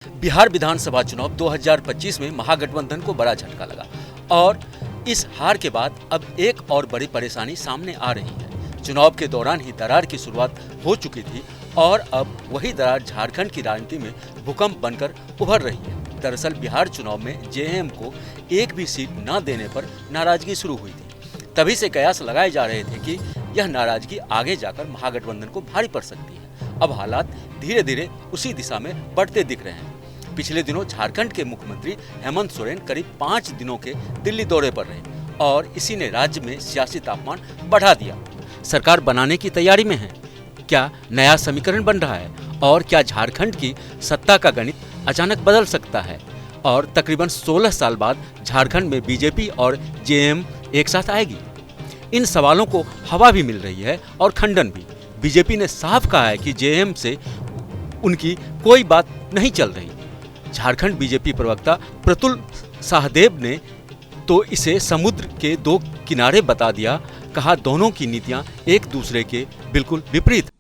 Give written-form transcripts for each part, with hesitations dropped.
बिहार विधानसभा चुनाव 2025 में महागठबंधन को बड़ा झटका लगा और इस हार के बाद अब एक और बड़ी परेशानी सामने आ रही है। चुनाव के दौरान ही दरार की शुरुआत हो चुकी थी और अब वही दरार झारखंड की राजनीति में भूकंप बनकर उभर रही है। दरअसल बिहार चुनाव में जेएम को एक भी सीट न देने पर नाराजगी शुरू हुई थी। तभी से कयास लगाए जा रहे थे कि यह नाराजगी आगे जाकर महागठबंधन को भारी पड़ सकती है। अब हालात धीरे धीरे उसी दिशा में बढ़ते दिख रहे हैं। पिछले दिनों झारखंड के मुख्यमंत्री हेमंत सोरेन करीब 5 दिनों के दिल्ली दौरे पर रहे और इसी ने राज्य में सियासी तापमान बढ़ा दिया। सरकार बनाने की तैयारी में है। क्या नया समीकरण बन रहा है और क्या झारखंड की सत्ता का गणित अचानक बदल सकता है और तकरीबन 16 साल बाद झारखंड में बीजेपी और जेएम एक साथ आएगी? इन सवालों को हवा भी मिल रही है और खंडन भी। बीजेपी ने साफ कहा है कि जेएम से उनकी कोई बात नहीं चल रही। झारखंड बीजेपी प्रवक्ता प्रतुल सहदेव ने तो इसे समुद्र के दो किनारे बता दिया। कहा दोनों की नीतियां एक दूसरे के बिल्कुल विपरीत।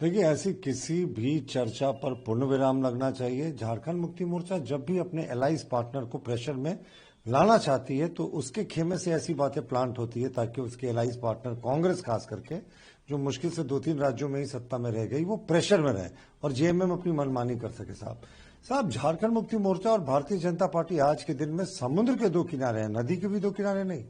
देखिए, ऐसी किसी भी चर्चा पर पूर्ण विराम लगना चाहिए। झारखंड मुक्ति मोर्चा जब भी अपने एलाइज पार्टनर को प्रेशर में लाना चाहती है तो उसके खेमे से ऐसी बातें प्लांट होती है ताकि उसके एलाइज पार्टनर कांग्रेस खास करके, जो मुश्किल से 2-3 राज्यों में ही सत्ता में रह गई, वो प्रेशर में रहे और जेएमएम अपनी मनमानी कर सके। साहब, झारखंड मुक्ति मोर्चा और भारतीय जनता पार्टी आज के दिन में समुद्र के दो किनारे हैं, नदी के भी दो किनारे नहीं।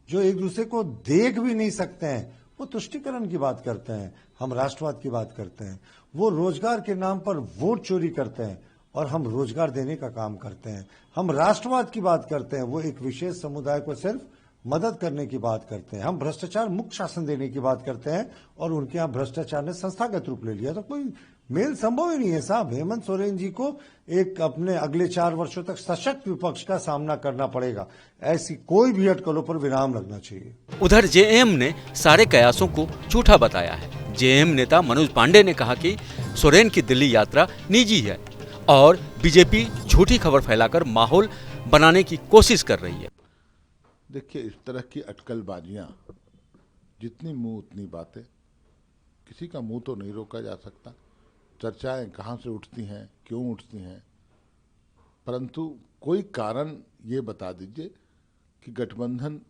जो एक दूसरे को देख भी नहीं सकते हैं वो तुष्टीकरण की बात करते हैं, हम राष्ट्रवाद की बात करते हैं। वो रोजगार के नाम पर वोट चोरी करते हैं और हम रोजगार देने का काम करते हैं। हम राष्ट्रवाद की बात करते हैं, वो एक विशेष समुदाय को सिर्फ मदद करने की बात करते हैं। हम भ्रष्टाचार मुक्त शासन देने की बात करते हैं और उनके यहाँ भ्रष्टाचार ने संस्थागत रूप ले लिया। तो कोई मेल संभव ही नहीं है साहब। हेमंत सोरेन जी को एक अपने अगले 4 वर्षों तक सशक्त विपक्ष का सामना करना पड़ेगा। ऐसी कोई भी अटकलों पर विराम लगना चाहिए। उधर जेएम ने सारे कयासों को झूठा बताया है। जेएम नेता मनोज पांडे ने कहा कि सोरेन की दिल्ली यात्रा निजी है और बीजेपी झूठी खबर फैलाकर माहौल बनाने की कोशिश कर रही है। देखिए, इस तरह की अटकलबाजियां, जितनी मुंह उतनी बातें। किसी का मुंह तो नहीं रोका जा सकता। चर्चाएं कहां से उठती हैं, क्यों उठती हैं, परंतु कोई कारण ये बता दीजिए कि गठबंधन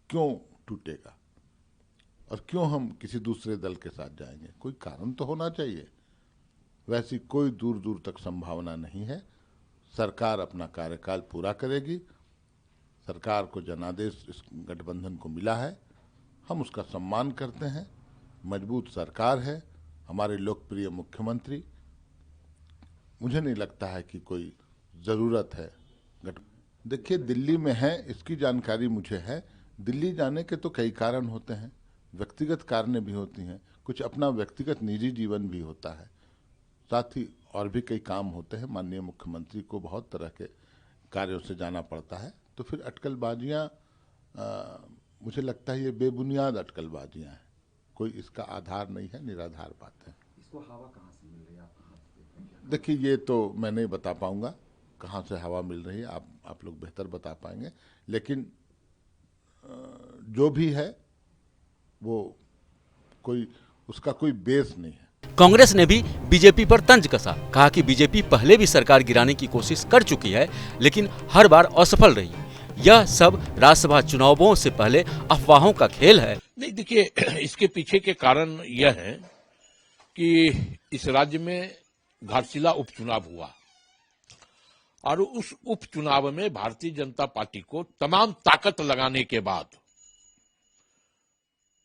क्यों टूटेगा और क्यों हम किसी दूसरे दल के साथ जाएंगे। कोई कारण तो होना चाहिए। वैसी कोई दूर दूर तक संभावना नहीं है। सरकार अपना कार्यकाल पूरा करेगी। सरकार को जनादेश इस गठबंधन को मिला है, हम उसका सम्मान करते हैं। मजबूत सरकार है, हमारे लोकप्रिय मुख्यमंत्री। मुझे नहीं लगता है कि कोई ज़रूरत है। देखिए, दिल्ली में है इसकी जानकारी मुझे है। दिल्ली जाने के तो कई कारण होते हैं, व्यक्तिगत कारणें भी होती हैं, कुछ अपना व्यक्तिगत निजी जीवन भी होता है, साथ ही और भी कई काम होते हैं। माननीय मुख्यमंत्री को बहुत तरह के कार्यों से जाना पड़ता है। तो फिर अटकलबाजियां, मुझे लगता है ये बेबुनियाद अटकलबाजियां हैं। कोई इसका आधार नहीं है, निराधार बात है। इसको हवा कहाँ से मिल रही है आप? देखिए, ये तो मैं नहीं बता पाऊंगा कहाँ से हवा मिल रही है, आप लोग बेहतर बता पाएंगे। लेकिन जो भी है वो उसका कोई बेस नहीं है। कांग्रेस ने भी बीजेपी पर तंज कसा। कहा कि बीजेपी पहले भी सरकार गिराने की कोशिश कर चुकी है लेकिन हर बार असफल रही। यह सब राज्यसभा चुनावों से पहले अफवाहों का खेल है। नहीं, देखिए, इसके पीछे के कारण यह है कि इस राज्य में घाटशिला उपचुनाव हुआ और उस उपचुनाव में भारतीय जनता पार्टी को तमाम ताकत लगाने के बाद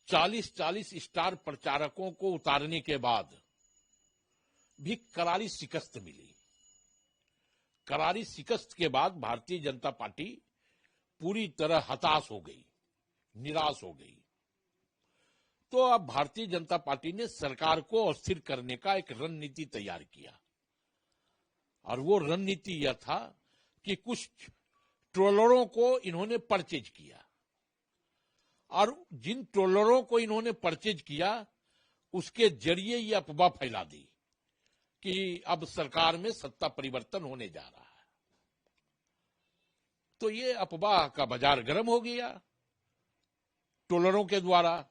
40-40 स्टार प्रचारकों को उतारने के बाद भी करारी शिकस्त मिली। करारी शिकस्त के बाद भारतीय जनता पार्टी पूरी तरह हताश हो गई, निराश हो गई। तो अब भारतीय जनता पार्टी ने सरकार को अस्थिर करने का एक रणनीति तैयार किया और वो रणनीति यह था कि कुछ ट्रोलरों को इन्होंने परचेज किया और जिन ट्रोलरों को इन्होंने परचेज किया उसके जरिए ये अफवाह फैला दी कि अब सरकार में सत्ता परिवर्तन होने जा रहा है। तो ये अफवाह का बाजार गर्म हो गया ट्रोलरों के द्वारा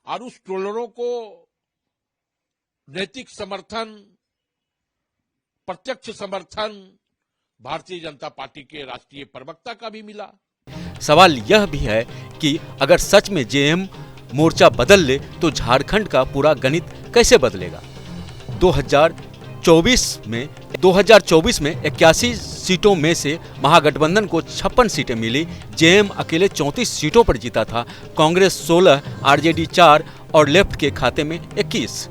और उस ट्रोलरों को नैतिक समर्थन प्रत्यक्ष समर्थन भारतीय जनता पार्टी के राष्ट्रीय प्रवक्ता का भी मिला। सवाल यह भी है कि अगर सच में जेएम मोर्चा बदल ले तो झारखंड का पूरा गणित कैसे बदलेगा। 2024 में 81 सीटों में से महागठबंधन को 56 सीटें मिली। जेएम अकेले 34 सीटों पर जीता था, कांग्रेस 16, आरजेडी 4 और लेफ्ट के खाते में 21।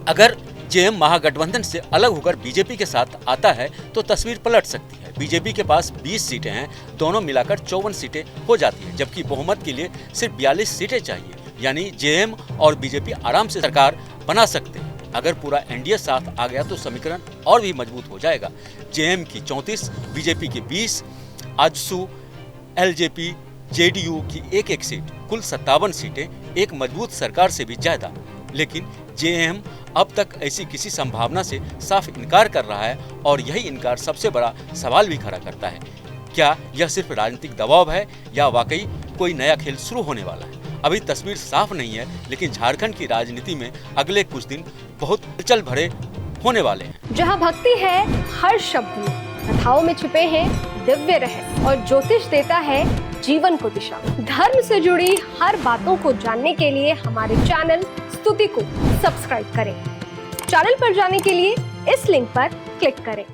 अगर जेएम महागठबंधन से अलग होकर बीजेपी के साथ आता है तो तस्वीर पलट सकती है। बीजेपी के पास 20 सीटें हैं, दोनों मिलाकर 54 सीटें हो जाती हैं, जबकि बहुमत के लिए सिर्फ 42 सीटें चाहिए। यानी जेएम और बीजेपी आराम से सरकार बना सकते हैं। अगर पूरा एनडीए साथ आ गया तो समीकरण और भी मजबूत हो जाएगा। जेएम की 34, बीजेपी की 20, आजसू, एलजेपी, जेडीयू की एक सीट, कुल 57 सीटें, एक मजबूत सरकार से भी ज्यादा। लेकिन जेएम अब तक ऐसी किसी संभावना से साफ इनकार कर रहा है और यही इनकार सबसे बड़ा सवाल भी खड़ा करता है। क्या यह सिर्फ राजनीतिक दबाव है या वाकई कोई नया खेल शुरू होने वाला है? अभी तस्वीर साफ नहीं है, लेकिन झारखंड की राजनीति में अगले कुछ दिन बहुत हलचल भरे होने वाले हैं। जहां भक्ति है हर शब्द में, कथाओं में छुपे हैं दिव्य रहस्य और ज्योतिष देता है जीवन को दिशा। धर्म से जुड़ी हर बातों को जानने के लिए हमारे चैनल स्तुति को सब्सक्राइब करें। चैनल पर जाने के लिए इस लिंक पर क्लिक करें।